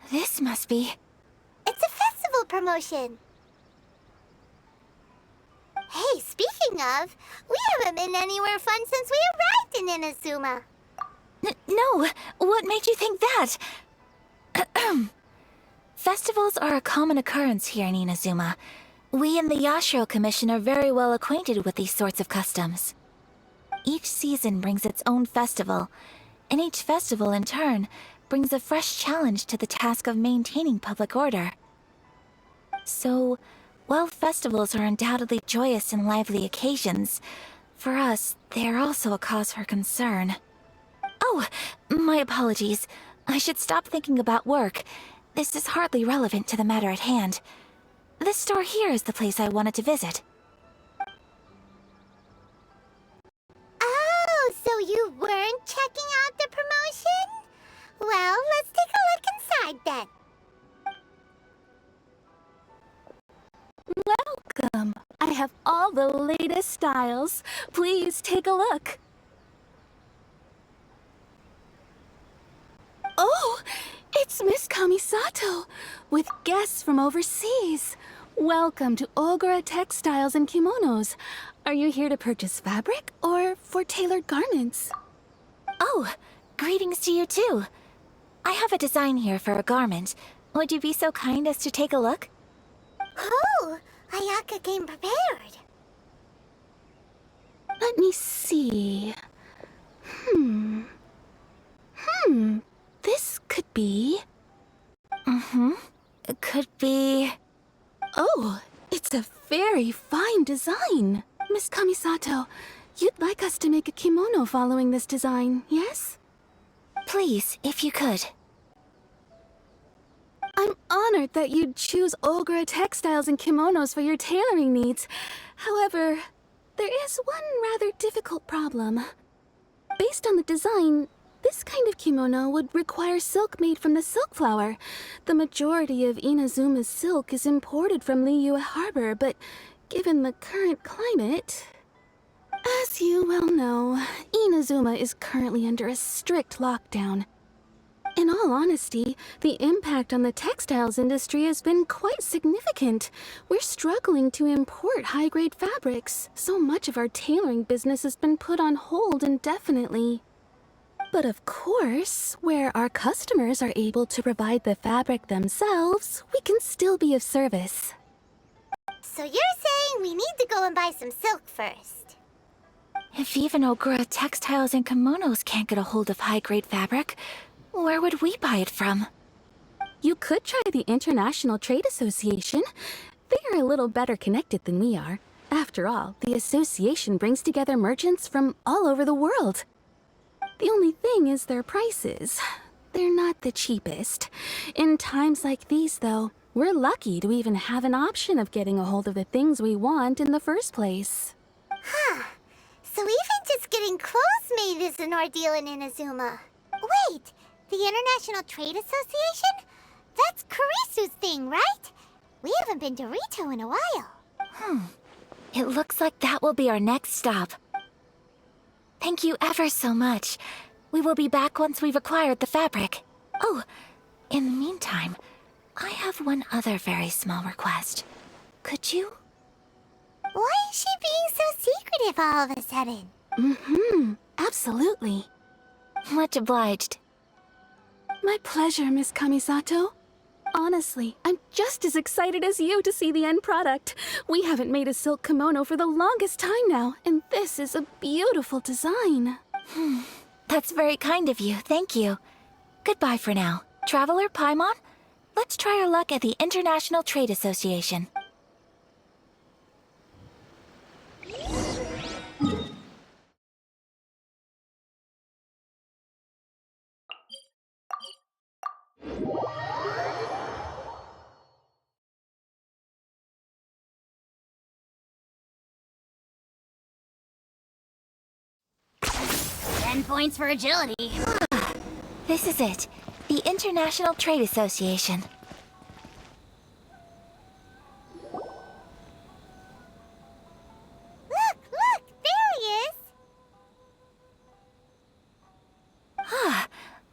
This must be... It's a festival promotion. Hey, speaking of, we haven't been anywhere fun since we arrived in Inazuma. No! What made you think that? Festivals are a common occurrence here in Inazuma. We in the Yashiro Commission are very well acquainted with these sorts of customs. Each season brings its own festival, and each festival, in turn, brings a fresh challenge to the task of maintaining public order. So, while festivals are undoubtedly joyous and lively occasions, for us, they are also a cause for concern. Oh, my apologies. I should stop thinking about work. This is hardly relevant to the matter at hand. This store here is the place I wanted to visit. Oh, so you weren't checking out the promotion? Well, let's take a look inside then. Welcome! I have all the latest styles. Please take a look. Oh, it's Miss Kamisato, with guests from overseas. Welcome to Ogura Textiles and Kimonos. Are you here to purchase fabric or for tailored garments? Oh, greetings to you too. I have a design here for a garment. Would you be so kind as to take a look? Oh, Ayaka came prepared. Let me see. This could be... It could be... Oh, it's a very fine design. Miss Kamisato, you'd like us to make a kimono following this design, yes? Please, if you could. I'm honored that you'd choose Ogura Textiles and Kimonos for your tailoring needs. However, there is one rather difficult problem. Based on the design, this kind of kimono would require silk made from the silk flower. The majority of Inazuma's silk is imported from Liyue Harbor, but given the current climate... As you well know, Inazuma is currently under a strict lockdown. In all honesty, the impact on the textiles industry has been quite significant. We're struggling to import high-grade fabrics. So much of our tailoring business has been put on hold indefinitely. But of course, where our customers are able to provide the fabric themselves, we can still be of service. So you're saying we need to go and buy some silk first? If even Ogura Textiles and Kimonos can't get a hold of high-grade fabric, where would we buy it from? You could try the International Trade Association. They are a little better connected than we are. After all, the association brings together merchants from all over the world. The only thing is their prices. They're not the cheapest. In times like these, though, we're lucky to even have an option of getting a hold of the things we want in the first place. Huh. So even just getting clothes made is an ordeal in Inazuma. Wait, the International Trade Association? That's Kurisu's thing, right? We haven't been to Rito in a while. It looks like that will be our next stop. Thank you ever so much. We will be back once we've acquired the fabric. Oh, in the meantime, I have one other very small request. Could you? Why is she being so secretive all of a sudden? Absolutely. Much obliged. My pleasure, Miss Kamisato. Honestly, I'm just as excited as you to see the end product. We haven't made a silk kimono for the longest time now, and this is a beautiful design. That's very kind of you, thank you. Goodbye for now. Traveler Paimon, let's try our luck at the International Trade Association. 10 points for agility. This is it. The International Trade Association. Look! There he is!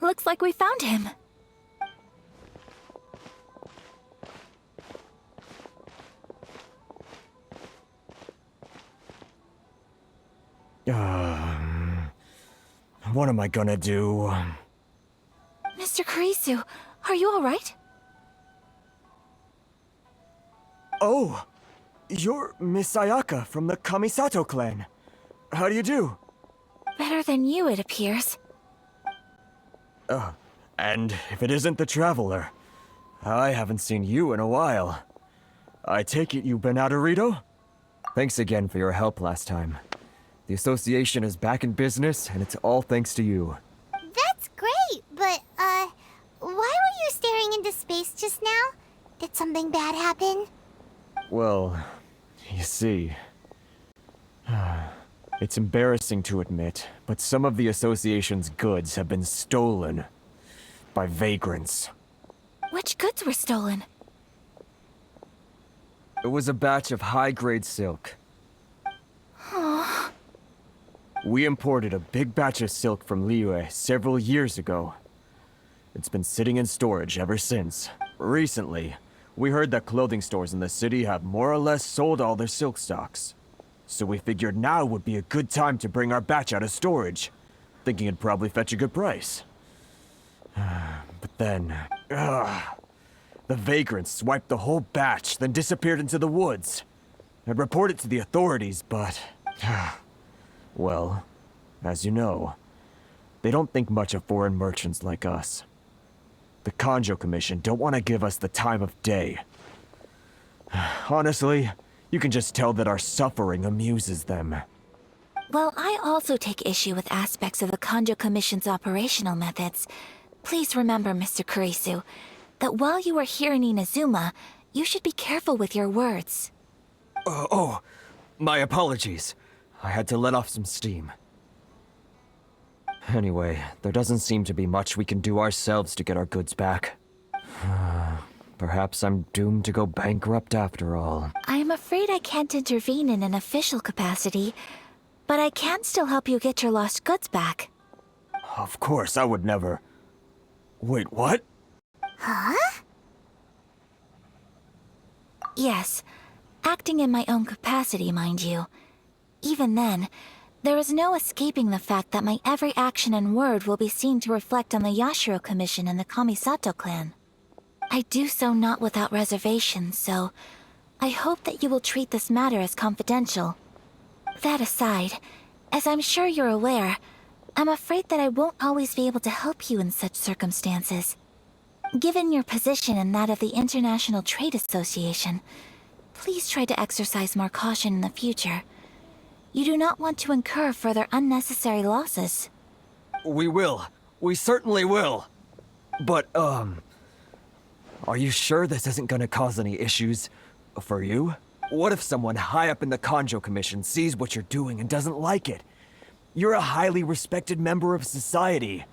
Looks like we found him. What am I gonna do? Mr. Kurisu, are you alright? Oh! You're Miss Ayaka from the Kamisato clan. How do you do? Better than you, it appears. And if it isn't the Traveler, I haven't seen you in a while. I take it you've been out of Rito? Thanks again for your help last time. The association is back in business, and it's all thanks to you. That's great, but, why were you staring into space just now? Did something bad happen? Well, you see... It's embarrassing to admit, but some of the association's goods have been stolen by vagrants. Which goods were stolen? It was a batch of high-grade silk. We imported a big batch of silk from Liyue several years ago. It's been sitting in storage ever since. Recently, we heard that clothing stores in the city have more or less sold all their silk stocks. So we figured now would be a good time to bring our batch out of storage, thinking it'd probably fetch a good price. But then... the vagrants swiped the whole batch, then disappeared into the woods. I'd report it to the authorities, but... well, as you know, they don't think much of foreign merchants like us. The Kanjo Commission don't want to give us the time of day. Honestly, you can just tell that our suffering amuses them. Well, I also take issue with aspects of the Kanjo Commission's operational methods. Please remember, Mr. Kurisu, that while you are here in Inazuma, you should be careful with your words. My apologies. I had to let off some steam. Anyway, there doesn't seem to be much we can do ourselves to get our goods back. Perhaps I'm doomed to go bankrupt after all. I'm afraid I can't intervene in an official capacity, but I can still help you get your lost goods back. Of course, I would never... Wait, what? Huh? Yes, acting in my own capacity, mind you. Even then, there is no escaping the fact that my every action and word will be seen to reflect on the Yashiro Commission and the Kamisato clan. I do so not without reservation, so I hope that you will treat this matter as confidential. That aside, as I'm sure you're aware, I'm afraid that I won't always be able to help you in such circumstances. Given your position and that of the International Trade Association, please try to exercise more caution in the future. You do not want to incur further unnecessary losses. We will. We certainly will. But, are you sure this isn't gonna cause any issues for you? What if someone high up in the Kanjo Commission sees what you're doing and doesn't like it? You're a highly respected member of society.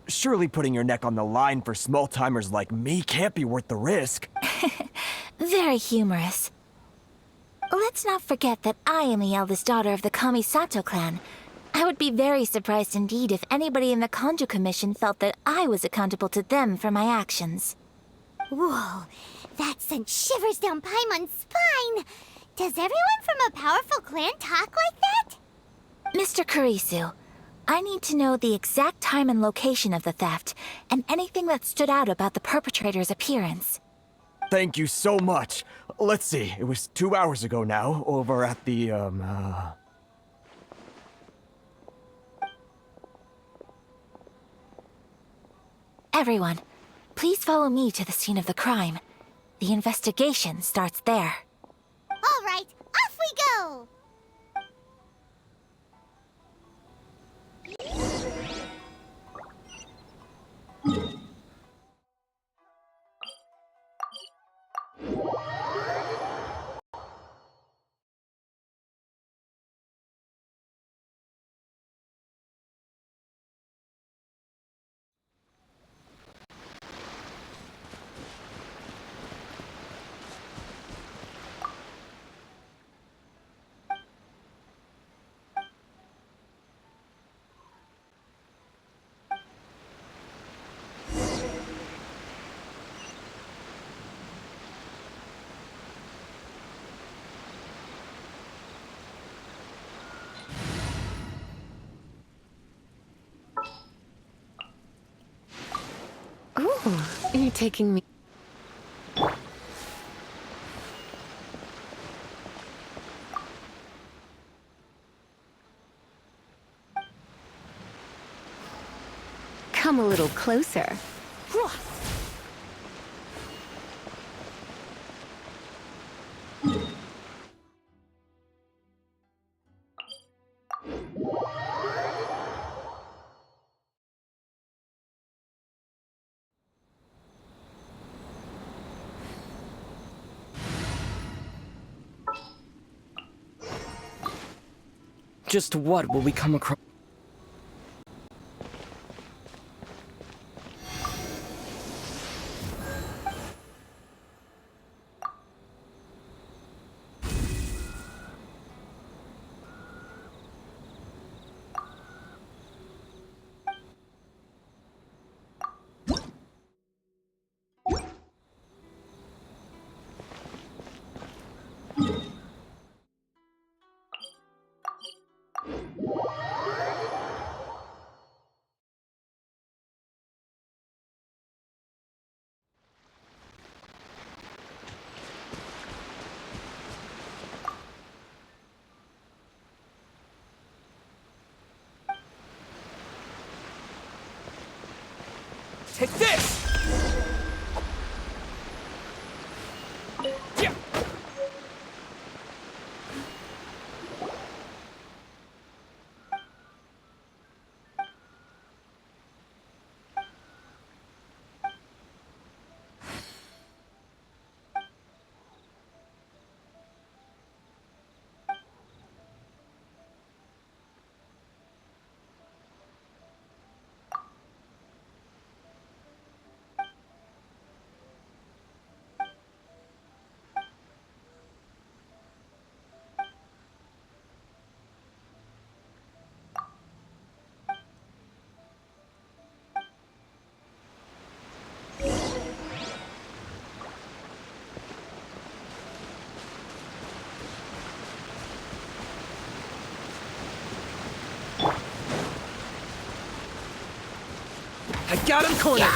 Surely putting your neck on the line for small-timers like me can't be worth the risk. Very humorous. Let's not forget that I am the eldest daughter of the Kamisato clan. I would be very surprised indeed if anybody in the Kanjo Commission felt that I was accountable to them for my actions. Whoa, that sent shivers down Paimon's spine! Does everyone from a powerful clan talk like that? Mr. Kurisu, I need to know the exact time and location of the theft, and anything that stood out about the perpetrator's appearance. Thank you so much. Let's see, it was 2 hours ago now, over at the, Everyone, please follow me to the scene of the crime. The investigation starts there. All right, off we go! Oh, you're taking me. Come a little closer. Just what will we come across? Take this! Yeah. I got him cornered!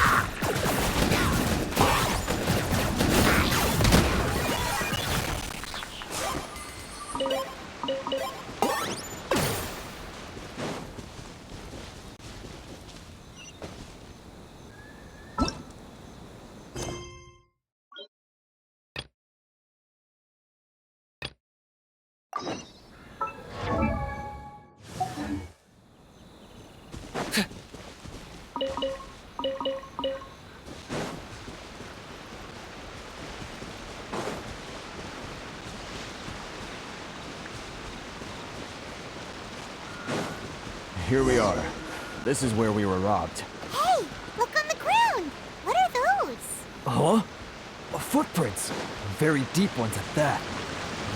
Here we are. This is where we were robbed. Hey, look on the ground! What are those? Huh? Footprints. Very deep ones at that.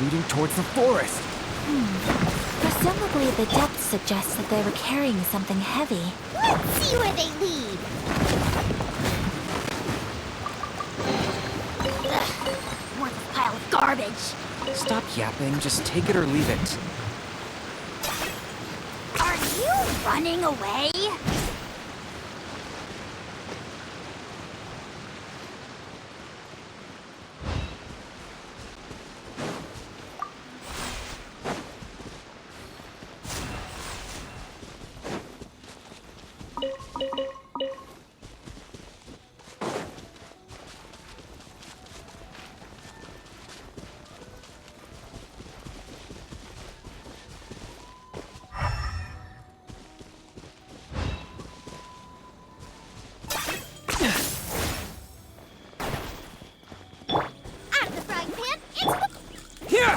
Leading towards the forest. Presumably the depth suggests that they were carrying something heavy. Let's see where they lead. Ugh, more pile of garbage. Stop yapping, just take it or leave it. Are you running away? Out of the frying pan, it's Here!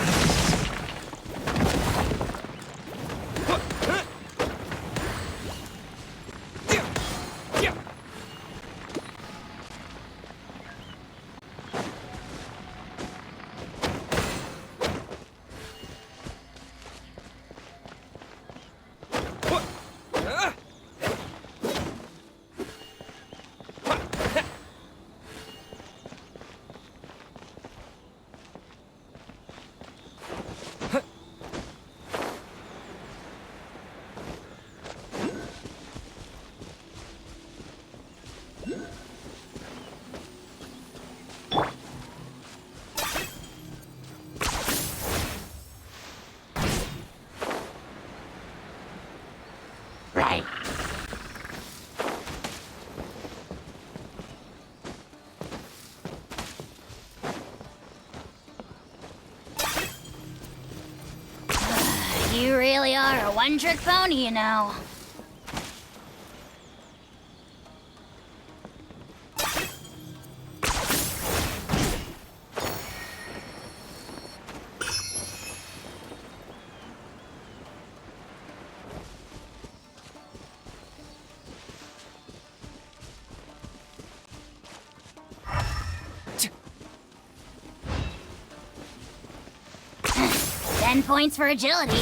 are a one-trick pony, you know. Ten points for agility.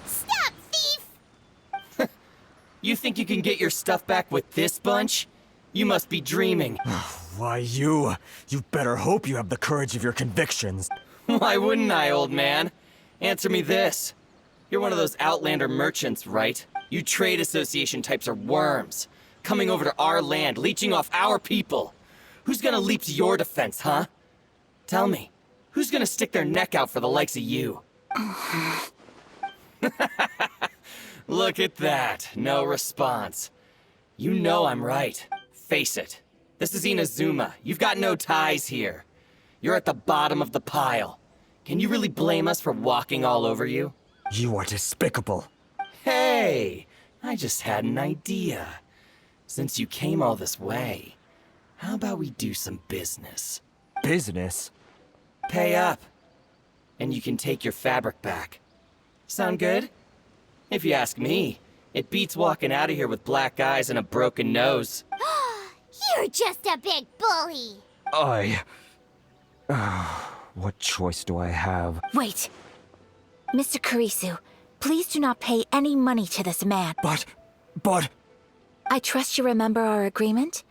Stop, thief! You think you can get your stuff back with this bunch? You must be dreaming. Why, you better hope you have the courage of your convictions. Why wouldn't I, old man? Answer me this. You're one of those Outlander merchants, right? You trade association types are worms. Coming over to our land, leeching off our people. Who's gonna leap to your defense, huh? Tell me, who's gonna stick their neck out for the likes of you? Look at that, no response. You know I'm right. Face it. This is Inazuma. You've got no ties here. You're at the bottom of the pile. Can you really blame us for walking all over you? You are despicable. Hey, I just had an idea. Since you came all this way, how about we do some business? Business? Pay up, and you can take your fabric back. Sound good? If you ask me, it beats walking out of here with black eyes and a broken nose. You're just a big bully! What choice do I have? Wait! Mr. Kurisu, please do not pay any money to this man. But... I trust you remember our agreement?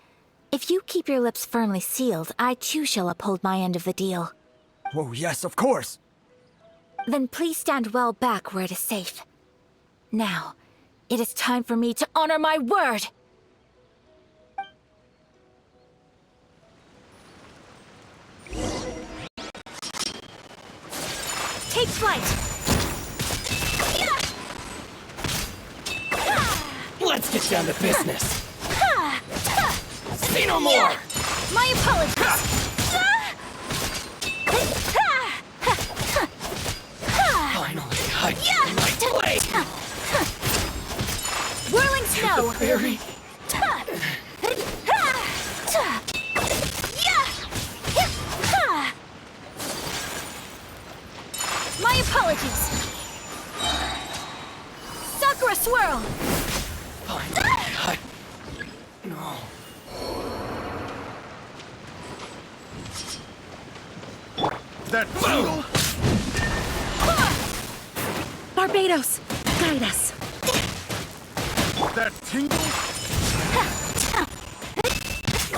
If you keep your lips firmly sealed, I too shall uphold my end of the deal. Oh, yes, of course. Then please stand well back where it is safe. Now, it is time for me to honor my word! Take flight! Let's get down to business. Say no more! My apologies! Finally, I get my blade! Whirling snow! Very... My apologies! Sakura swirl! Finally, No. That tingle? Barbados, guide us. That tingle?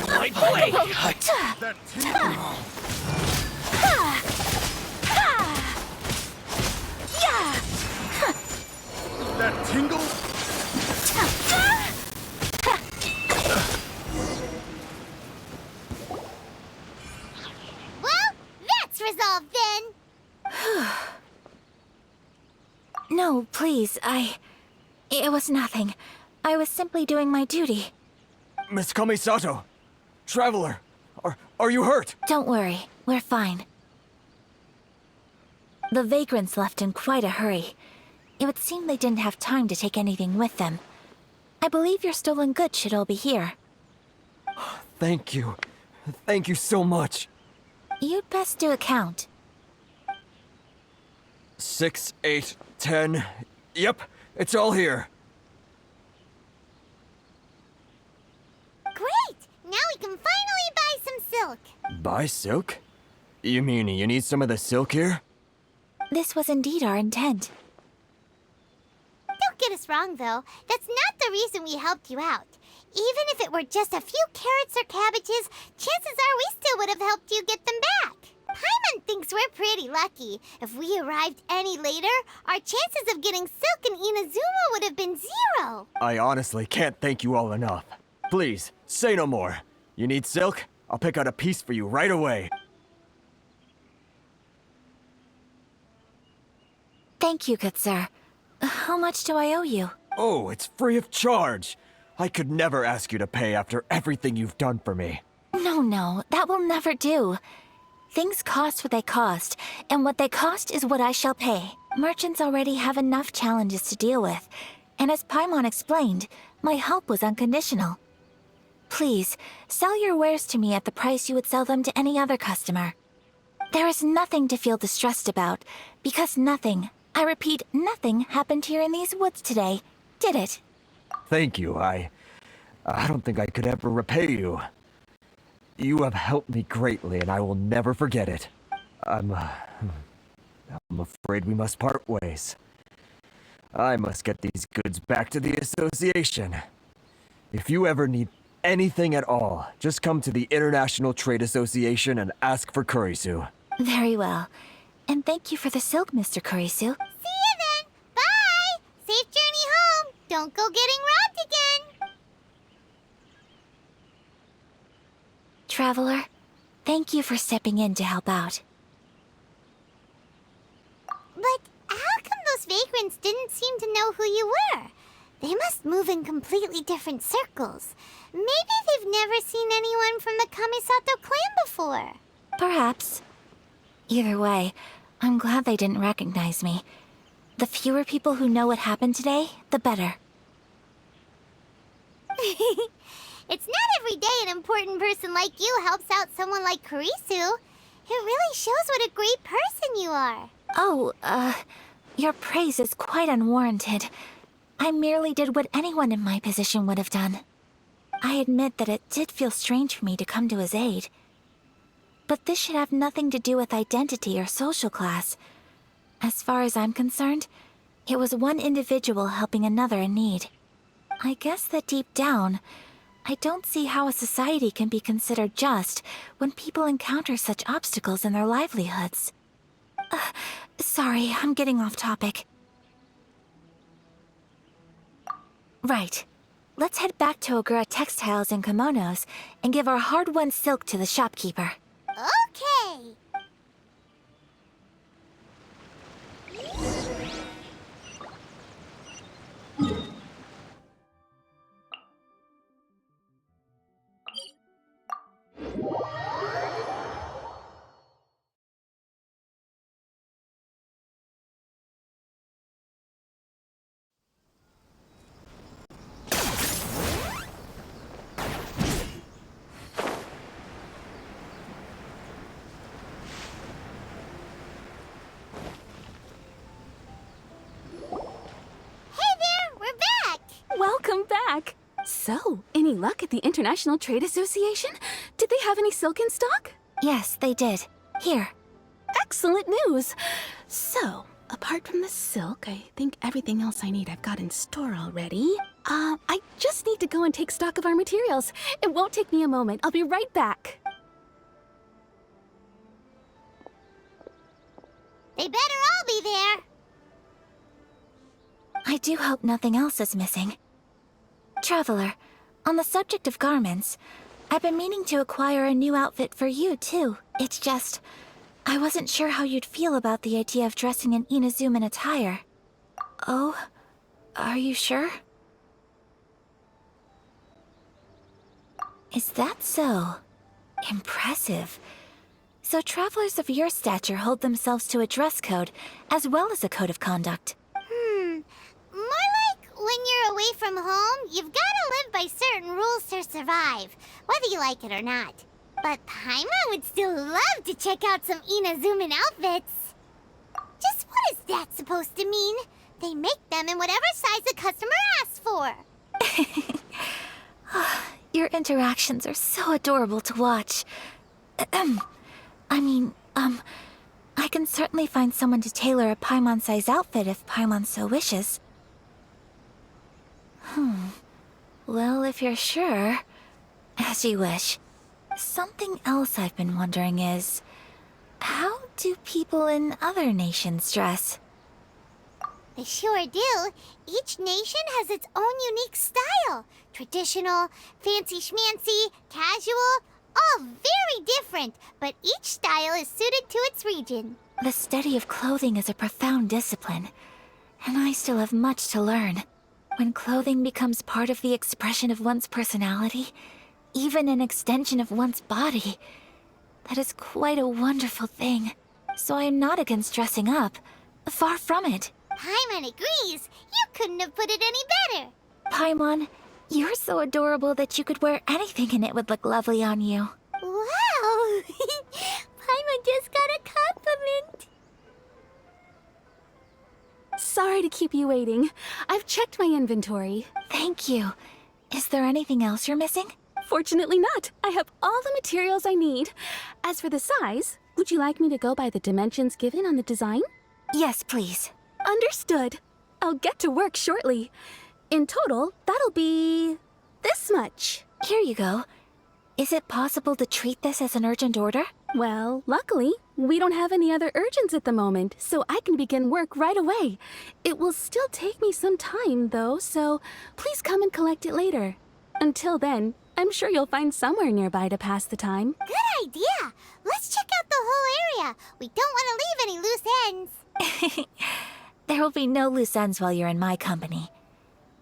My blade! That tingle? That tingle? Well, that's resolved then! No, please, It was nothing. I was simply doing my duty. Miss Kamisato! Traveler! Are you hurt? Don't worry, we're fine. The vagrants left in quite a hurry. It would seem they didn't have time to take anything with them. I believe your stolen goods should all be here. Thank you. Thank you so much. You'd best do a count. 6, 8, 10. Yep, it's all here. Great! Now we can finally buy some silk! Buy silk? You mean you need some of the silk here? This was indeed our intent. Don't get us wrong, though. That's not the reason we helped you out. Even if it were just a few carrots or cabbages, chances are we still would have helped you get them back. Paimon thinks we're pretty lucky. If we arrived any later, our chances of getting silk in Inazuma would have been 0. I honestly can't thank you all enough. Please, say no more. You need silk? I'll pick out a piece for you right away. Thank you, good sir. How much do I owe you? Oh, it's free of charge. I could never ask you to pay after everything you've done for me. No, that will never do. Things cost what they cost, and what they cost is what I shall pay. Merchants already have enough challenges to deal with, and as Paimon explained, my help was unconditional. Please, sell your wares to me at the price you would sell them to any other customer. There is nothing to feel distressed about, because nothing, I repeat, nothing happened here in these woods today, did it? Thank you. I don't think I could ever repay you. You have helped me greatly, and I will never forget it. I'm afraid we must part ways. I must get these goods back to the association. If you ever need anything at all, just come to the International Trade Association and ask for Kurisu. Very well. And thank you for the silk, Mr. Kurisu. See you then. Bye. Safe journey home. Don't go getting robbed again. Traveler, thank you for stepping in to help out. But how come those vagrants didn't seem to know who you were? They must move in completely different circles. Maybe they've never seen anyone from the Kamisato clan before. Perhaps. Either way, I'm glad they didn't recognize me. The fewer people who know what happened today, the better. It's not every day an important person like you helps out someone like Kurisu. It really shows what a great person you are. Oh, your praise is quite unwarranted. I merely did what anyone in my position would have done. I admit that it did feel strange for me to come to his aid. But this should have nothing to do with identity or social class. As far as I'm concerned, it was one individual helping another in need. I guess that deep down, I don't see how a society can be considered just when people encounter such obstacles in their livelihoods. Sorry, I'm getting off topic. Right. Let's head back to Ogura Textiles and Kimonos and give our hard-won silk to the shopkeeper. Okay. Welcome back! So, any luck at the International Trade Association? Did they have any silk in stock? Yes, they did. Here. Excellent news! So, apart from the silk, I think everything else I need I've got in store already. I just need to go and take stock of our materials. It won't take me a moment. I'll be right back. They better all be there. I do hope nothing else is missing. Traveler, on the subject of garments, I've been meaning to acquire a new outfit for you, too. It's just, I wasn't sure how you'd feel about the idea of dressing in Inazuman attire. Oh, are you sure? Is that so? Impressive. So travelers of your stature hold themselves to a dress code, as well as a code of conduct. More like when you're away from home, you've gotta live by certain rules to survive, whether you like it or not. But Paimon would still love to check out some Inazuman outfits. Just what is that supposed to mean? They make them in whatever size the customer asks for. Your interactions are so adorable to watch. I can certainly find someone to tailor a Paimon-size outfit if Paimon so wishes. Well, if you're sure, as you wish. Something else I've been wondering is, how do people in other nations dress? They sure do. Each nation has its own unique style. Traditional, fancy schmancy, casual, all very different, but each style is suited to its region. The study of clothing is a profound discipline, and I still have much to learn. When clothing becomes part of the expression of one's personality, even an extension of one's body, that is quite a wonderful thing. So I am not against dressing up. Far from it. Paimon agrees. You couldn't have put it any better. Paimon, you're so adorable that you could wear anything and it would look lovely on you. Wow! Paimon just got a compliment. Sorry to keep you waiting. I've checked my inventory. Thank you. Is there anything else you're missing? Fortunately not. I have all the materials I need. As for the size, would you like me to go by the dimensions given on the design? Yes, please. Understood. I'll get to work shortly. In total, that'll be this much. Here you go. Is it possible to treat this as an urgent order? Well, luckily, we don't have any other urgents at the moment, so I can begin work right away. It will still take me some time, though, so please come and collect it later. Until then, I'm sure you'll find somewhere nearby to pass the time. Good idea. Let's check out the whole area. We don't want to leave any loose ends. There will be no loose ends while you're in my company.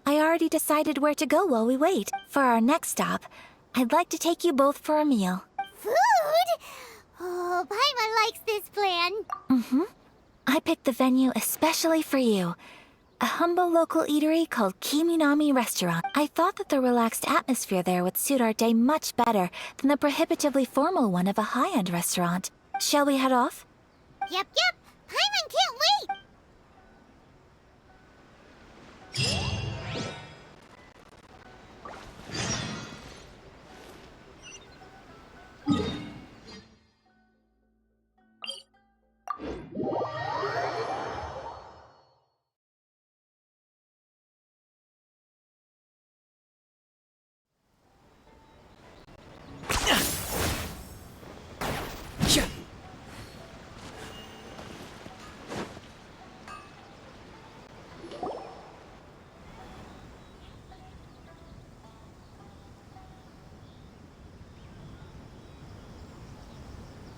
I already decided where to go while we wait. For our next stop, I'd like to take you both for a meal. Food? Oh, Paimon likes this plan. Mm-hmm. I picked the venue especially for you. A humble local eatery called Kiminami Restaurant. I thought that the relaxed atmosphere there would suit our day much better than the prohibitively formal one of a high-end restaurant. Shall we head off? Yep. Paimon can't wait.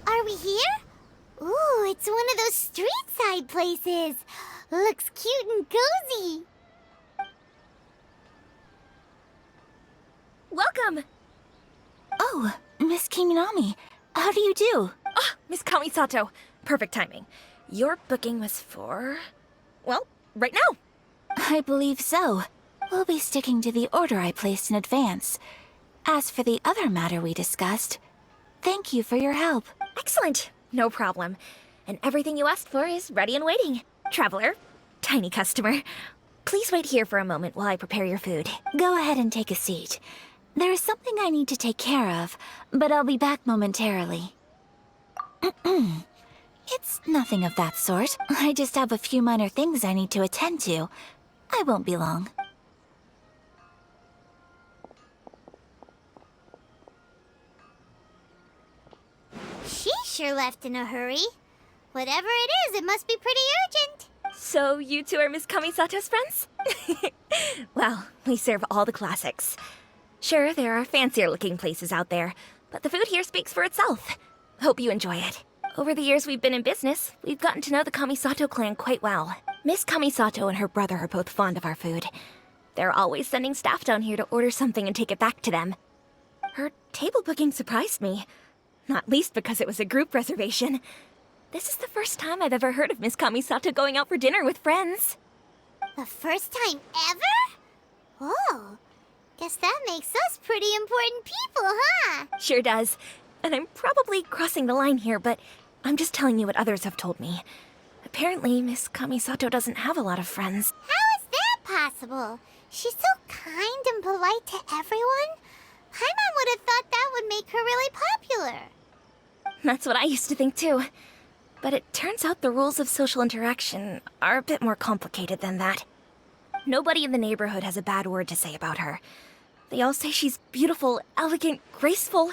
Are we here? Ooh, it's one of those street-side places. Looks cute and cozy. Welcome! Oh, Miss Kiminami. How do you do? Ah, Miss Kamisato. Perfect timing. Your booking was for... well, right now. I believe so. We'll be sticking to the order I placed in advance. As for the other matter we discussed, thank you for your help. Excellent. No problem. And everything you asked for is ready and waiting. Traveler, tiny customer, please wait here for a moment while I prepare your food. Go ahead and take a seat. There is something I need to take care of, but I'll be back momentarily. It's nothing of that sort. I just have a few minor things I need to attend to. I won't be long. She sure left in a hurry. Whatever it is, it must be pretty urgent. So you two are Miss Kamisato's friends? Well, we serve all the classics. Sure, there are fancier looking places out there, but the food here speaks for itself. Hope you enjoy it. Over the years we've been in business, we've gotten to know the Kamisato clan quite well. Miss Kamisato and her brother are both fond of our food. They're always sending staff down here to order something and take it back to them. Her table booking surprised me. Not least because it was a group reservation. This is the first time I've ever heard of Miss Kamisato going out for dinner with friends. The first time ever? Oh, guess that makes us pretty important people, huh? Sure does. And I'm probably crossing the line here, but I'm just telling you what others have told me. Apparently, Miss Kamisato doesn't have a lot of friends. How is that possible? She's so kind and polite to everyone. Paimon would have thought that would make her really popular. That's what I used to think too. But it turns out the rules of social interaction are a bit more complicated than that. Nobody in the neighborhood has a bad word to say about her. They all say she's beautiful, elegant, graceful,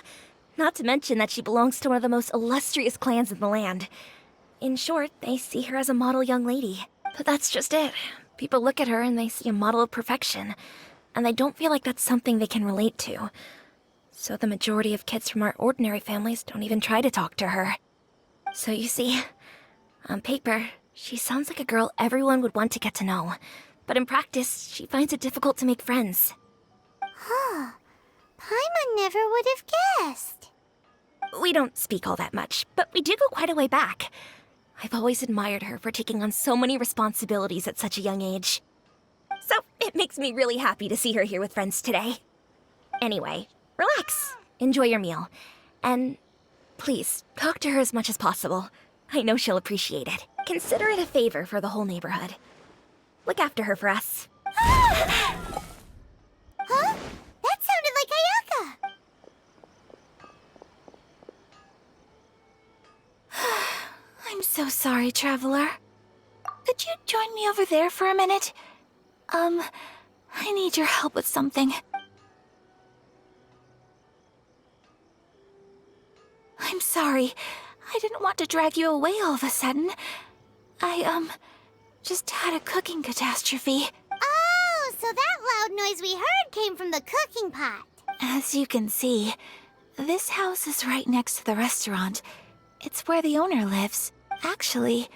not to mention that she belongs to one of the most illustrious clans in the land. In short, they see her as a model young lady. But that's just it. People look at her and they see a model of perfection, and they don't feel like that's something they can relate to. So the majority of kids from our ordinary families don't even try to talk to her. So you see, on paper, she sounds like a girl everyone would want to get to know. But in practice, she finds it difficult to make friends. Huh. Paimon never would have guessed. We don't speak all that much, but we do go quite a way back. I've always admired her for taking on so many responsibilities at such a young age. So it makes me really happy to see her here with friends today. Anyway, relax, enjoy your meal, and please, talk to her as much as possible. I know she'll appreciate it. Consider it a favor for the whole neighborhood. Look after her for us. Huh? That sounded like Ayaka! I'm so sorry, Traveler. Could you join me over there for a minute? I need your help with something. I'm sorry. I didn't want to drag you away all of a sudden. I, just had a cooking catastrophe. Oh, so that loud noise we heard came from the cooking pot. As you can see, this house is right next to the restaurant. It's where the owner lives. Actually,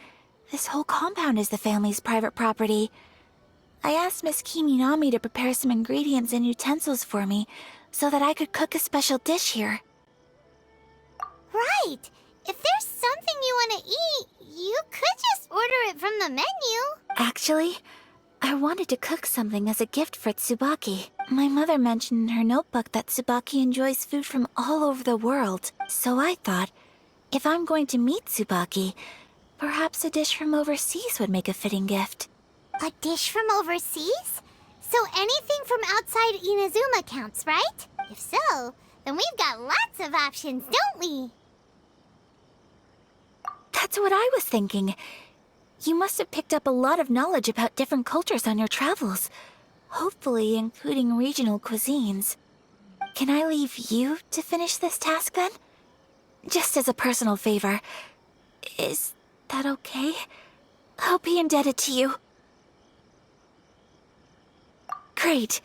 this whole compound is the family's private property. I asked Miss Kiminami to prepare some ingredients and utensils for me so that I could cook a special dish here. Right. If there's something you want to eat, you could just order it from the menu. Actually, I wanted to cook something as a gift for Tsubaki. My mother mentioned in her notebook that Tsubaki enjoys food from all over the world. So I thought, if I'm going to meet Tsubaki, perhaps a dish from overseas would make a fitting gift. A dish from overseas? So anything from outside Inazuma counts, right? If so, then we've got lots of options, don't we? That's what I was thinking. You must have picked up a lot of knowledge about different cultures on your travels, hopefully including regional cuisines. Can I leave you to finish this task then? Just as a personal favor. Is that okay? I'll be indebted to you. Great.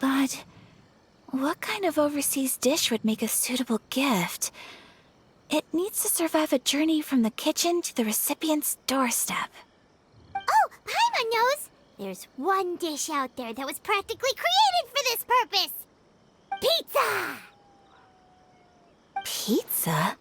But what kind of overseas dish would make a suitable gift? It needs to survive a journey from the kitchen to the recipient's doorstep. Oh, Paimon knows! There's one dish out there that was practically created for this purpose! Pizza! Pizza?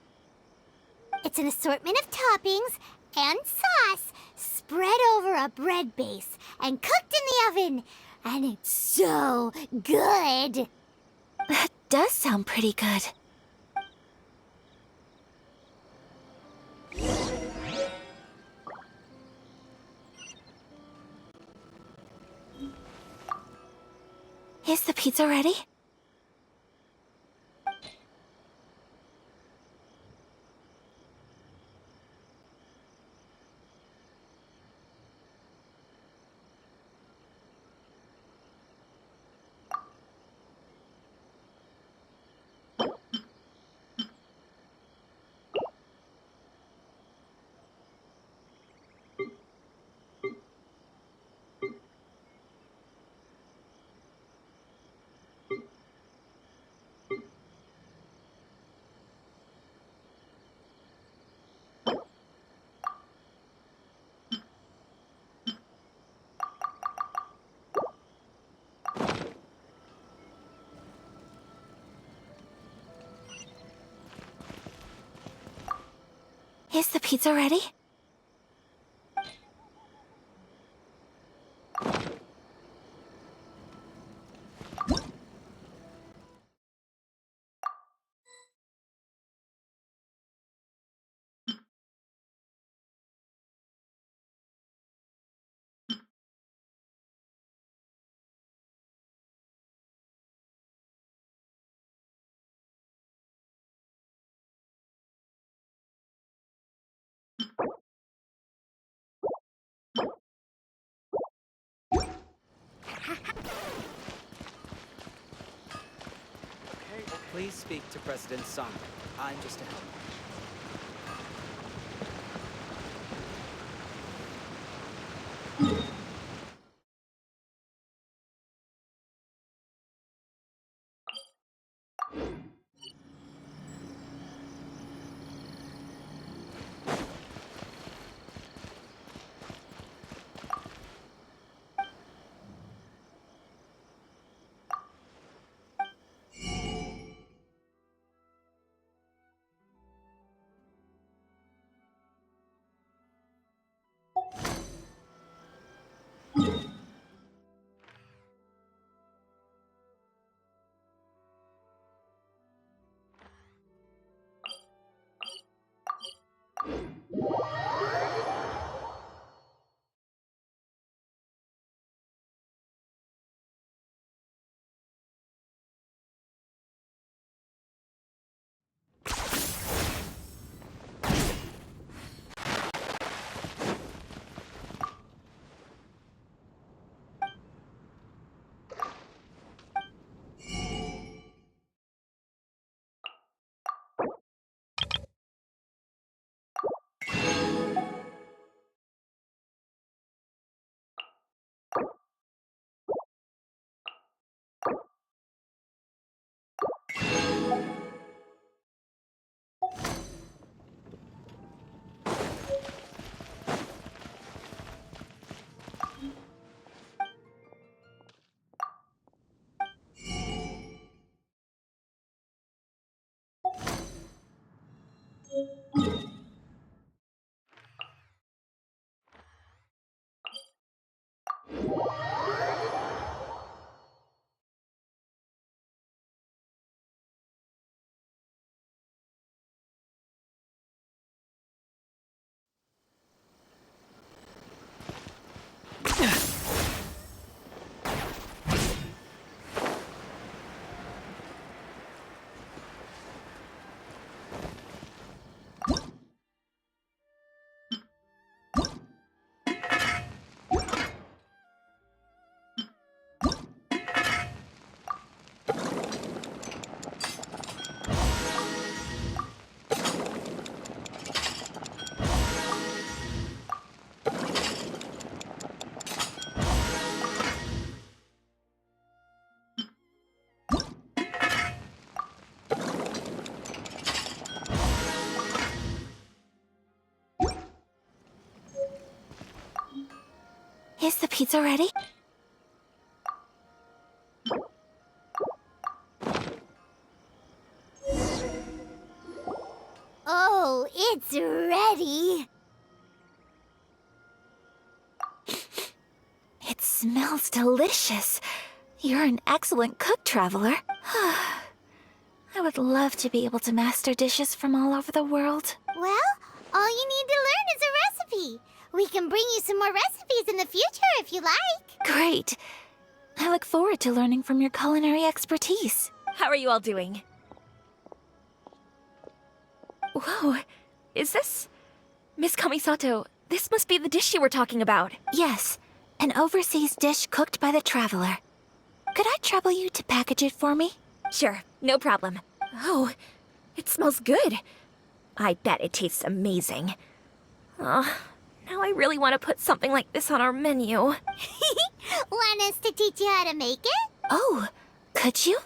It's an assortment of toppings and sauce spread over a bread base and cooked in the oven. And it's so good! That does sound pretty good. Is the pizza ready? Is the pizza ready? Please speak to President Song. I'm just a helper. Is the pizza ready? Oh, it's ready. It smells delicious. You're an excellent cook, Traveler. I would love to be able to master dishes from all over the world. Well, all you need to learn is a recipe. We can bring you some more recipes in the future if you like. Great. I look forward to learning from your culinary expertise. How are you all doing? Whoa, is this... Miss Kamisato, this must be the dish you were talking about. Yes, an overseas dish cooked by the Traveler. Could I trouble you to package it for me? Sure, no problem. Oh, it smells good. I bet it tastes amazing. Oh, now I really want to put something like this on our menu. Want us to teach you how to make it? Oh, could you?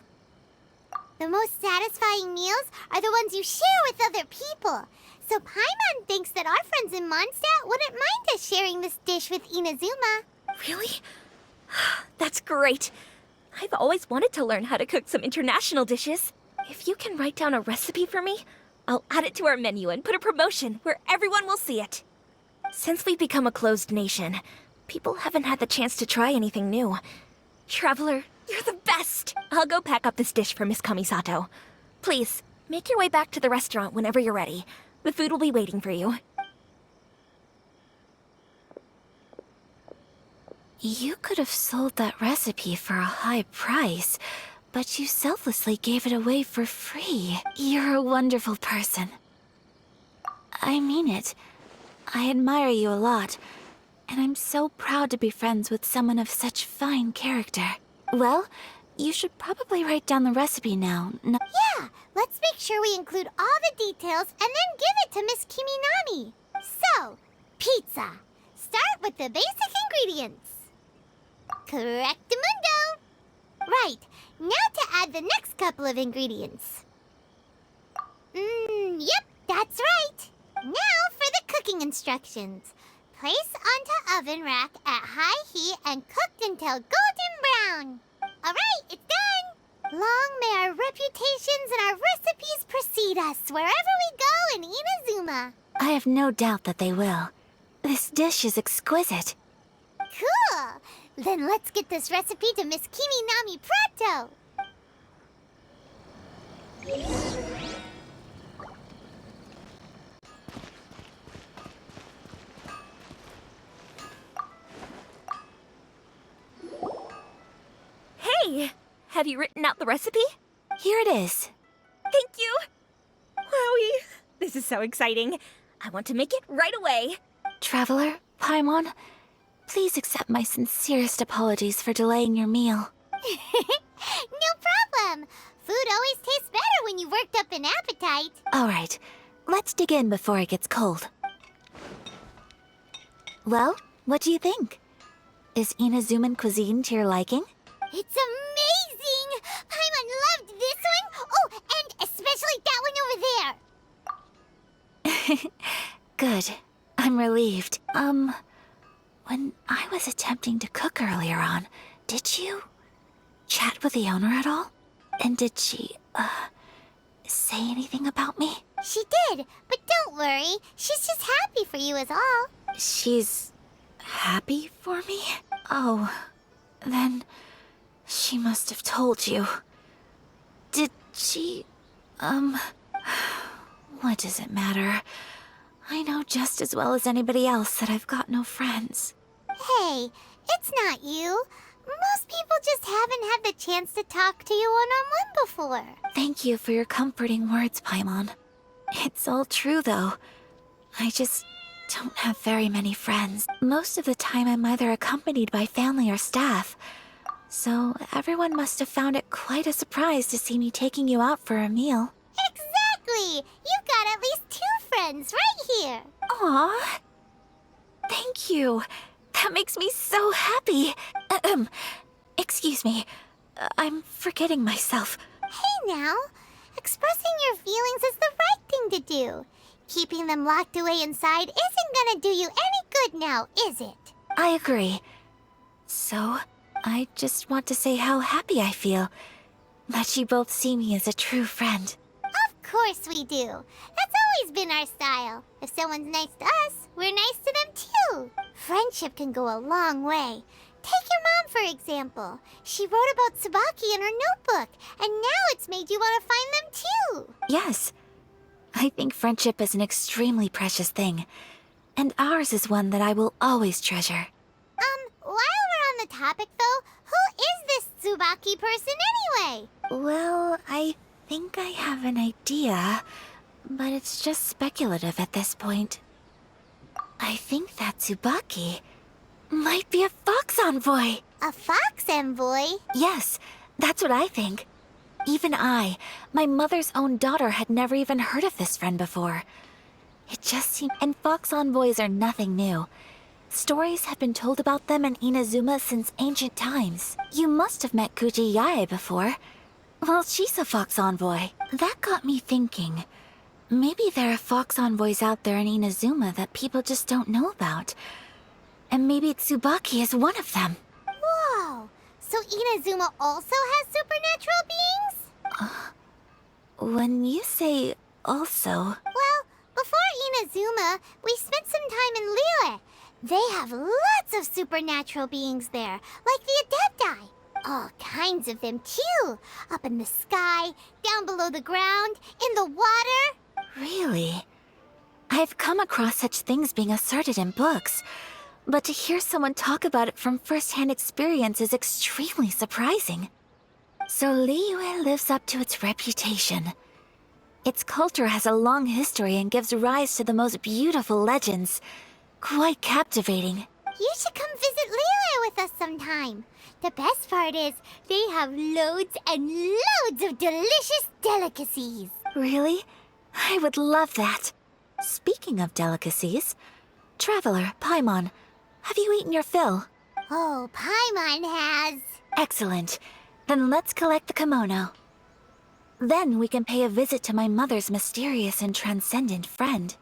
The most satisfying meals are the ones you share with other people. So Paimon thinks that our friends in Mondstadt wouldn't mind us sharing this dish with Inazuma. Really? That's great. I've always wanted to learn how to cook some international dishes. If you can write down a recipe for me, I'll add it to our menu and put a promotion where everyone will see it. Since we've become a closed nation, people haven't had the chance to try anything new. Traveler, you're the best! I'll go pack up this dish for Miss Kamisato. Please, make your way back to the restaurant whenever you're ready. The food will be waiting for you. You could have sold that recipe for a high price, but you selflessly gave it away for free. You're a wonderful person. I mean it. I admire you a lot, and I'm so proud to be friends with someone of such fine character. Well, you should probably write down the recipe now. Yeah, let's make sure we include all the details and then give it to Miss Kiminami. So, pizza. Start with the basic ingredients. Correctamundo! Right, now to add the next couple of ingredients. Yep, that's right. Now for the cooking instructions. Place onto oven rack at high heat and cooked until golden brown. Alright, it's done! Long may our reputations and our recipes precede us wherever we go in Inazuma. I have no doubt that they will. This dish is exquisite. Cool! Then let's get this recipe to Miss Kiminami pronto! Hey! Have you written out the recipe? Here it is. Thank you! Wowie! This is so exciting. I want to make it right away. Traveler, Paimon, please accept my sincerest apologies for delaying your meal. No problem! Food always tastes better when you've worked up an appetite. All right, let's dig in before it gets cold. Well, what do you think? Is Inazuman cuisine to your liking? It's amazing! Paimon loved this one! Oh, and especially that one over there! Good. I'm relieved. When I was attempting to cook earlier on, did you chat with the owner at all? And did she, say anything about me? She did, but don't worry. She's just happy for you is all. She's happy for me? Oh, then she must have told you. Did she, what does it matter? I know just as well as anybody else that I've got no friends. Hey, it's not you. Most people just haven't had the chance to talk to you one-on-one before. Thank you for your comforting words, Paimon. It's all true, though. I just don't have very many friends. Most of the time I'm either accompanied by family or staff. So everyone must have found it quite a surprise to see me taking you out for a meal. Exactly! You've got at least 2 friends right here. Aw. Thank you. That makes me so happy. Excuse me. I'm forgetting myself. Hey now, expressing your feelings is the right thing to do. Keeping them locked away inside isn't gonna do you any good now, is it? I agree. So, I just want to say how happy I feel that you both see me as a true friend. Of course we do. That's always been our style. If someone's nice to us, we're nice to them too. Friendship can go a long way. Take your mom, for example. She wrote about Tsubaki in her notebook, and now it's made you want to find them too. Yes, I think friendship is an extremely precious thing, and ours is one that I will always treasure. While we're on the topic though, who is this Tsubaki person anyway? Well, I think I have an idea, but it's just speculative at this point. I think that Tsubaki might be a fox envoy. A fox envoy? Yes, that's what I think. Even I, my mother's own daughter, had never even heard of this friend before. It just seemed... And fox envoys are nothing new. Stories have been told about them in Inazuma since ancient times. You must have met Kuji Yae before. Well, she's a fox envoy. That got me thinking. Maybe there are fox envoys out there in Inazuma that people just don't know about. And maybe Tsubaki is one of them. Whoa! So Inazuma also has supernatural beings? When you say also... Well, before Inazuma, we spent some time in Liyue. They have lots of supernatural beings there, like the Adepti. All kinds of them too. Up in the sky, down below the ground, in the water. Really? I've come across such things being asserted in books, but to hear someone talk about it from first-hand experience is extremely surprising. So Liyue lives up to its reputation. Its culture has a long history and gives rise to the most beautiful legends. Quite captivating. You should come visit Liyue with us sometime. The best part is, they have loads and loads of delicious delicacies. Really? I would love that. Speaking of delicacies, Traveler, Paimon, have you eaten your fill? Oh, Paimon has. Excellent. Then let's collect the kimono. Then we can pay a visit to my mother's mysterious and transcendent friend.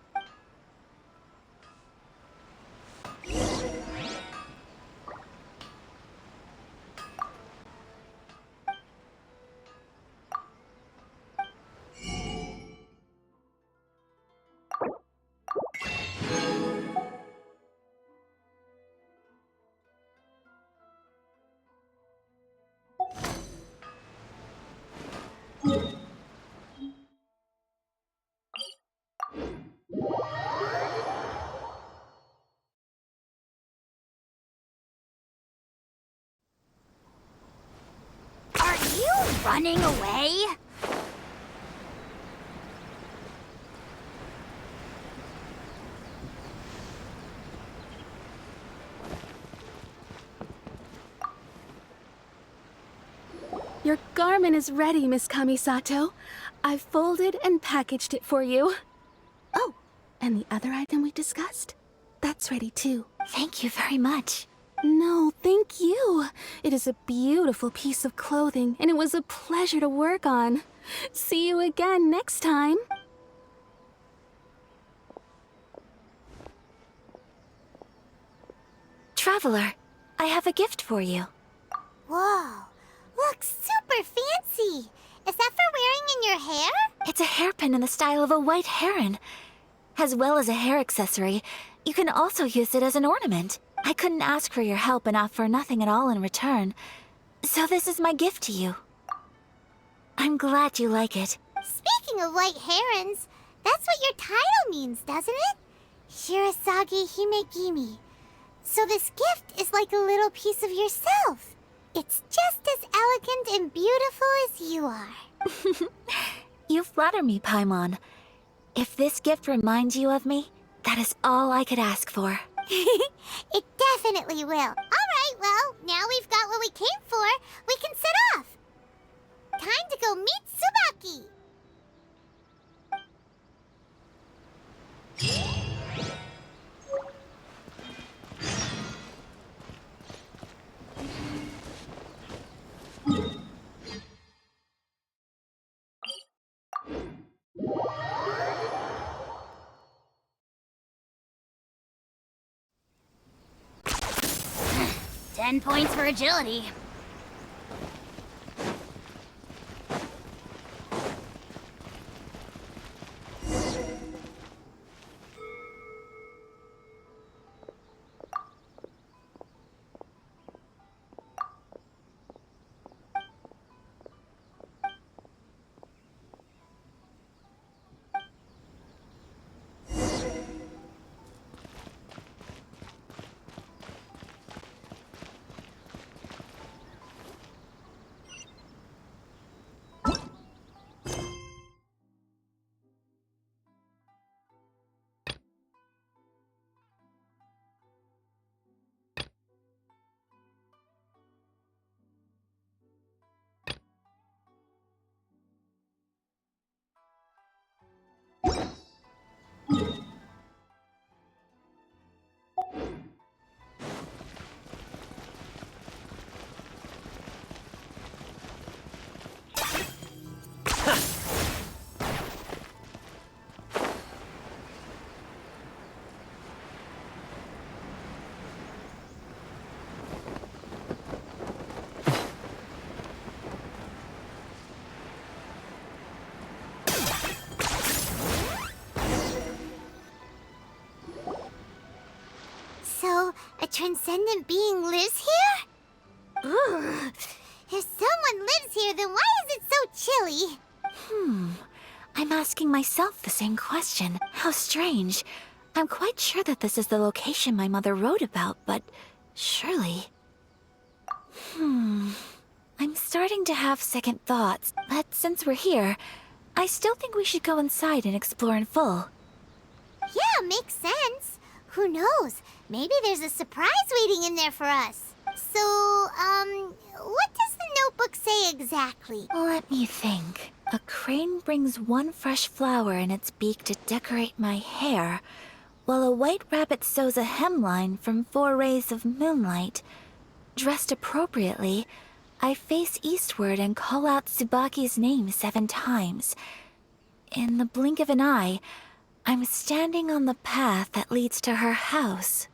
Are you running away? Your garment is ready, Miss Kamisato. I've folded and packaged it for you. Oh, and the other item we discussed? That's ready too. Thank you very much. No, thank you. It is a beautiful piece of clothing, and it was a pleasure to work on. See you again next time. Traveler, I have a gift for you. Whoa, looks super fancy. Is that for wearing in your hair? It's a hairpin in the style of a white heron. As well as a hair accessory, you can also use it as an ornament. I couldn't ask for your help and offer nothing at all in return. So this is my gift to you. I'm glad you like it. Speaking of white herons, that's what your title means, doesn't it? Shirasagi Himegimi. So this gift is like a little piece of yourself. It's just as elegant and beautiful as you are. You flatter me, Paimon. If this gift reminds you of me, that is all I could ask for. It definitely will. Alright, well, now we've got what we came for, we can set off. Time to go meet Tsubaki. 10 points for agility. So, a transcendent being lives here? Ugh. If someone lives here, then why is it so chilly? I'm asking myself the same question. How strange. I'm quite sure that this is the location my mother wrote about, but surely... I'm starting to have second thoughts, but since we're here, I still think we should go inside and explore in full. Yeah, makes sense. Who knows? Maybe there's a surprise waiting in there for us. So, what does the notebook say exactly? Let me think. A crane brings one fresh flower in its beak to decorate my hair, while a white rabbit sews a hemline from 4 rays of moonlight. Dressed appropriately, I face eastward and call out Tsubaki's name 7 times. In the blink of an eye, I'm standing on the path that leads to her house.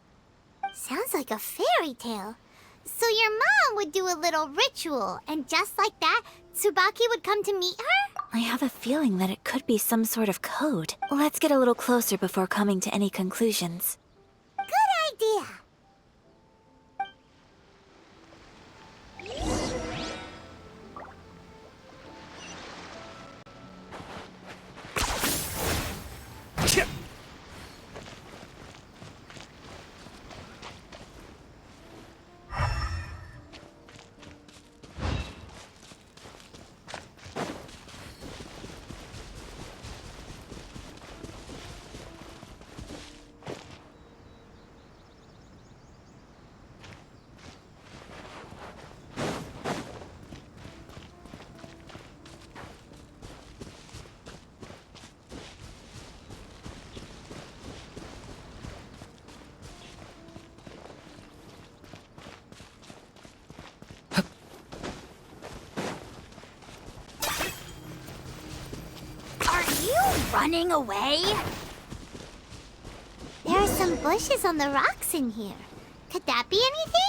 Sounds like a fairy tale. So your mom would do a little ritual, and just like that, Tsubaki would come to meet her? I have a feeling that it could be some sort of code. Let's get a little closer before coming to any conclusions. Good idea. Running away? There are some bushes on the rocks in here. Could that be anything?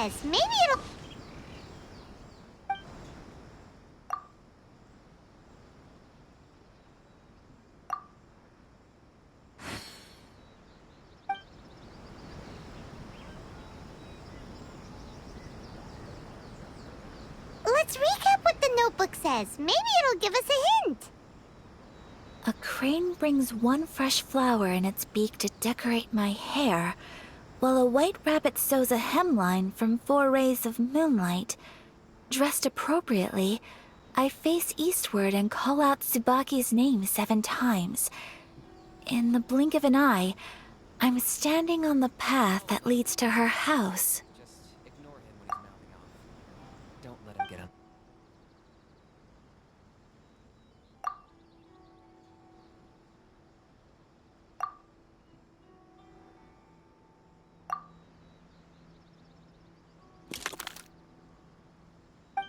says. Maybe it'll... Let's recap what the notebook says. Maybe it'll give us a hint. A crane brings one fresh flower in its beak to decorate my hair, while a white rabbit sews a hemline from 4 rays of moonlight. Dressed appropriately, I face eastward and call out Tsubaki's name 7 times. In the blink of an eye, I'm standing on the path that leads to her house. Just ignore him when he's mouthing off. Don't let him get on.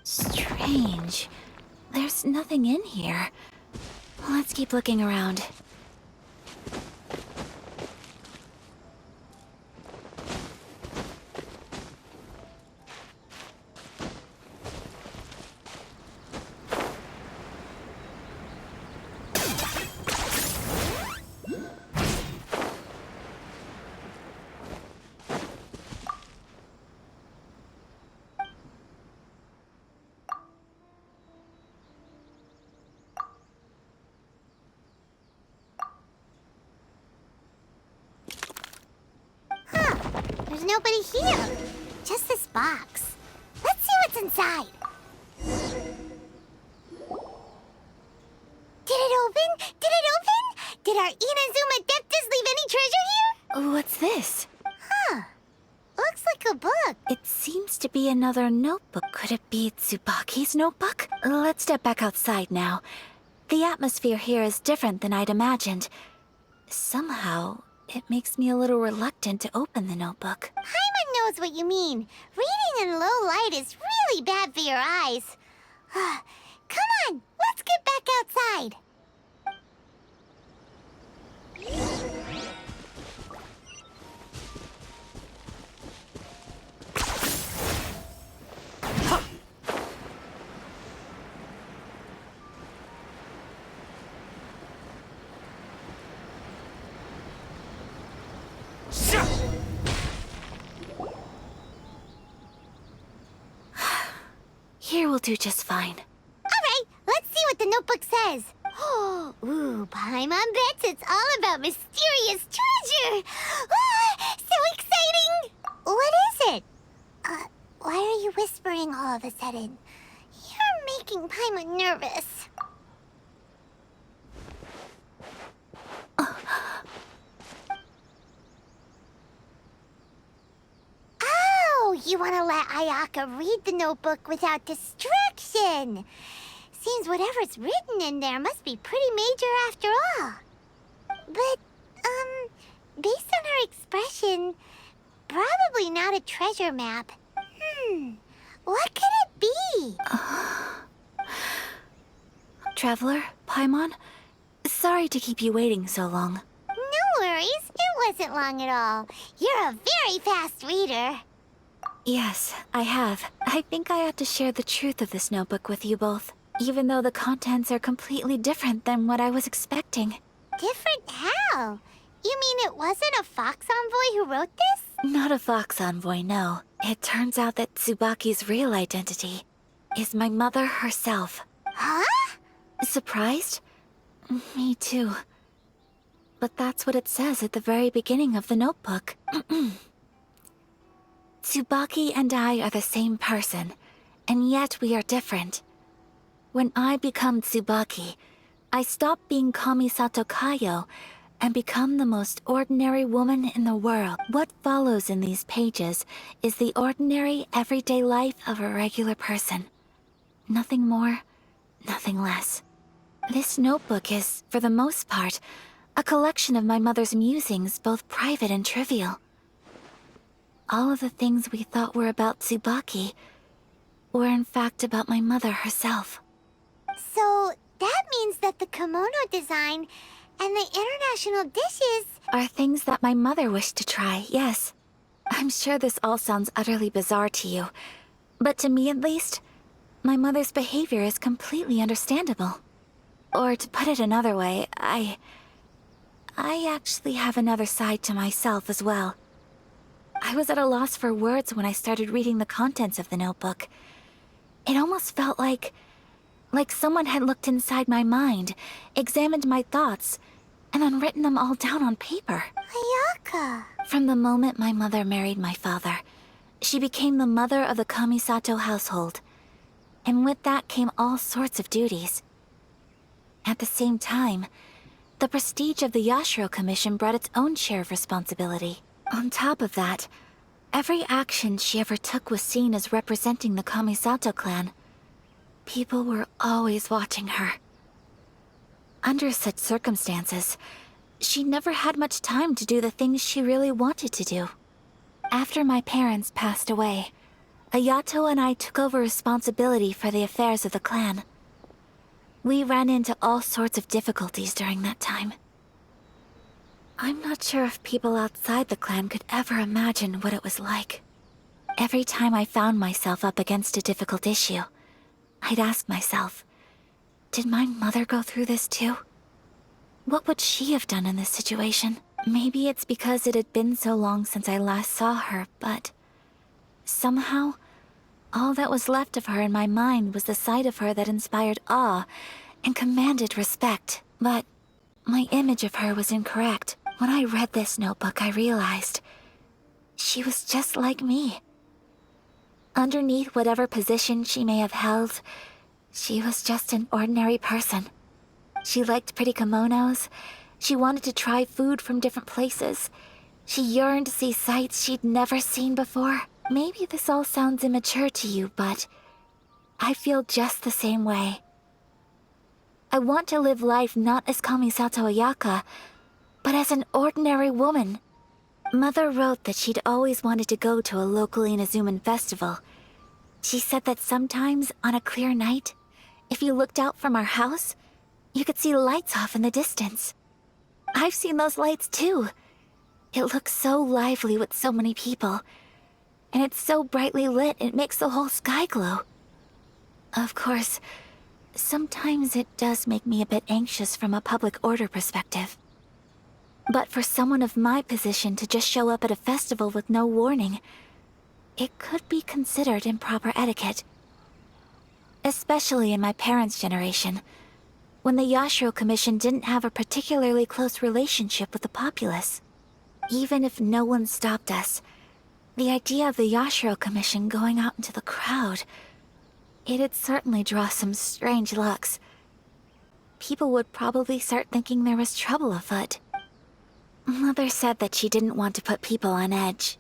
Strange. There's nothing in here. Let's keep looking around. There's nobody here. Just this box. Let's see what's inside. Did it open? Did it open? Did our Inazuma Adeptus leave any treasure here? What's this? Looks like a book. It seems to be another notebook. Could it be Tsubaki's notebook? Let's step back outside now. The atmosphere here is different than I'd imagined. Somehow, it makes me a little reluctant to open the notebook. Paimon knows what you mean. Reading in low light is really bad for your eyes. Come on, let's get back outside. Here will do just fine. Alright, let's see what the notebook says. Ooh, Paimon bets it's all about mysterious treasure. So exciting! What is it? Why are you whispering all of a sudden? You're making Paimon nervous. Oh, you want to let Ayaka read the notebook without distraction. Seems whatever's written in there must be pretty major after all. But, based on her expression, probably not a treasure map. What could it be? Traveler, Paimon, sorry to keep you waiting so long. No worries, it wasn't long at all. You're a very fast reader. Yes, I have. I think I ought to share the truth of this notebook with you both, even though the contents are completely different than what I was expecting. Different how? You mean it wasn't a Fox Envoy who wrote this? Not a Fox Envoy, no. It turns out that Tsubaki's real identity is my mother herself. Huh? Surprised? Me too. But that's what it says at the very beginning of the notebook. Tsubaki and I are the same person, and yet we are different. When I become Tsubaki, I stop being Kamisato Kayo and become the most ordinary woman in the world. What follows in these pages is the ordinary, everyday life of a regular person. Nothing more, nothing less. This notebook is, for the most part, a collection of my mother's musings, both private and trivial. All of the things we thought were about Tsubaki were in fact about my mother herself. So, that means that the kimono design and the international dishes... Are things that my mother wished to try, yes. I'm sure this all sounds utterly bizarre to you, but to me at least, my mother's behavior is completely understandable. Or to put it another way, I actually have another side to myself as well. I was at a loss for words when I started reading the contents of the notebook. It almost felt like someone had looked inside my mind, examined my thoughts, and then written them all down on paper. Ayaka! From the moment my mother married my father, she became the mother of the Kamisato household. And with that came all sorts of duties. At the same time, the prestige of the Yashiro Commission brought its own share of responsibility. On top of that, every action she ever took was seen as representing the Kamisato clan. People were always watching her. Under such circumstances, she never had much time to do the things she really wanted to do. After my parents passed away, Ayato and I took over responsibility for the affairs of the clan. We ran into all sorts of difficulties during that time. I'm not sure if people outside the clan could ever imagine what it was like. Every time I found myself up against a difficult issue, I'd ask myself, did my mother go through this too? What would she have done in this situation? Maybe it's because it had been so long since I last saw her, but somehow, all that was left of her in my mind was the side of her that inspired awe and commanded respect. But my image of her was incorrect. When I read this notebook, I realized she was just like me. Underneath whatever position she may have held, she was just an ordinary person. She liked pretty kimonos. She wanted to try food from different places. She yearned to see sights she'd never seen before. Maybe this all sounds immature to you, but I feel just the same way. I want to live life not as Kamisato Ayaka, but as an ordinary woman. Mother wrote that she'd always wanted to go to a local Inazuman festival. She said that sometimes, on a clear night, if you looked out from our house, you could see lights off in the distance. I've seen those lights too. It looks so lively with so many people. And it's so brightly lit, it makes the whole sky glow. Of course, sometimes it does make me a bit anxious from a public order perspective. But for someone of my position to just show up at a festival with no warning, it could be considered improper etiquette. Especially in my parents' generation, when the Yashiro Commission didn't have a particularly close relationship with the populace. Even if no one stopped us, the idea of the Yashiro Commission going out into the crowd, it'd certainly draw some strange looks. People would probably start thinking there was trouble afoot. Mother said that she didn't want to put people on edge.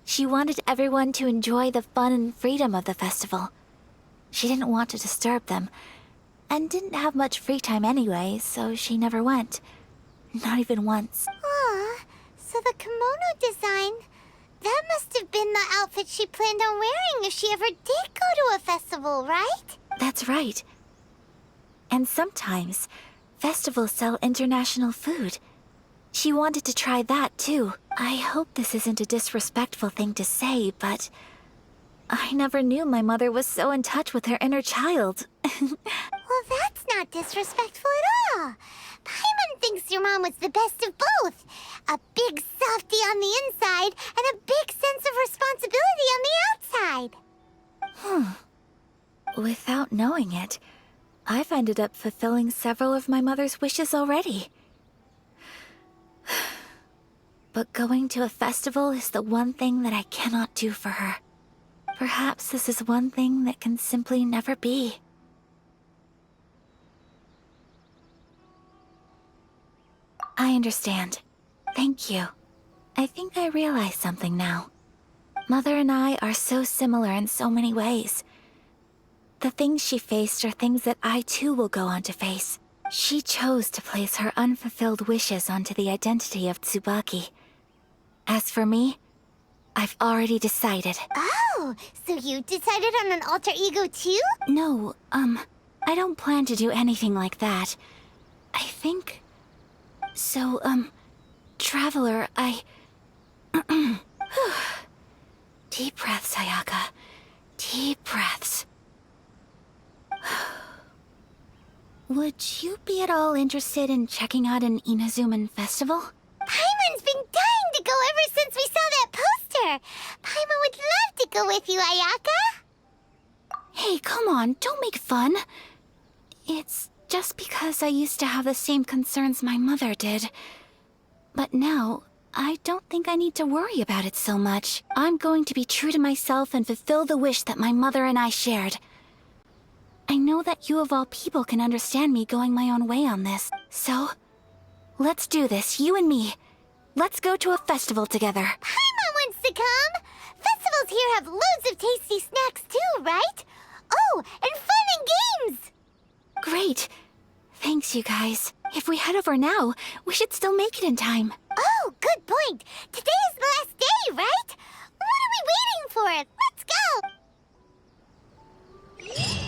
She wanted everyone to enjoy the fun and freedom of the festival. She didn't want to disturb them, and didn't have much free time anyway, so she never went. Not even once. Aw, so the kimono design, that must have been the outfit she planned on wearing if she ever did go to a festival, right? That's right. And sometimes, festivals sell international food. She wanted to try that too. I hope this isn't a disrespectful thing to say, but I never knew my mother was so in touch with her inner child. Well, that's not disrespectful at all. Paimon thinks your mom was the best of both. A big softie on the inside and a big sense of responsibility on the outside. Without knowing it, I've ended up fulfilling several of my mother's wishes already. But going to a festival is the one thing that I cannot do for her. Perhaps this is one thing that can simply never be. I understand. Thank you. I think I realize something now. Mother and I are so similar in so many ways. The things she faced are things that I too will go on to face. She chose to place her unfulfilled wishes onto the identity of Tsubaki. As for me, I've already decided. Oh, so you decided on an alter ego too? No, I don't plan to do anything like that. I think... So, Traveler, Deep breaths, Ayaka. Deep breaths. Would you be at all interested in checking out an Inazuman festival? Paimon's been dying to go ever since we saw that poster. Paimon would love to go with you, Ayaka. Hey, come on, don't make fun. It's just because I used to have the same concerns my mother did. But now, I don't think I need to worry about it so much. I'm going to be true to myself and fulfill the wish that my mother and I shared. I know that you of all people can understand me going my own way on this. So, let's do this, you and me. Let's go to a festival together. Paimon wants to come. Festivals here have loads of tasty snacks too, right? Oh, and fun and games. Great. Thanks, you guys. If we head over now, we should still make it in time. Oh, good point. Today is the last day, right? What are we waiting for? Let's go!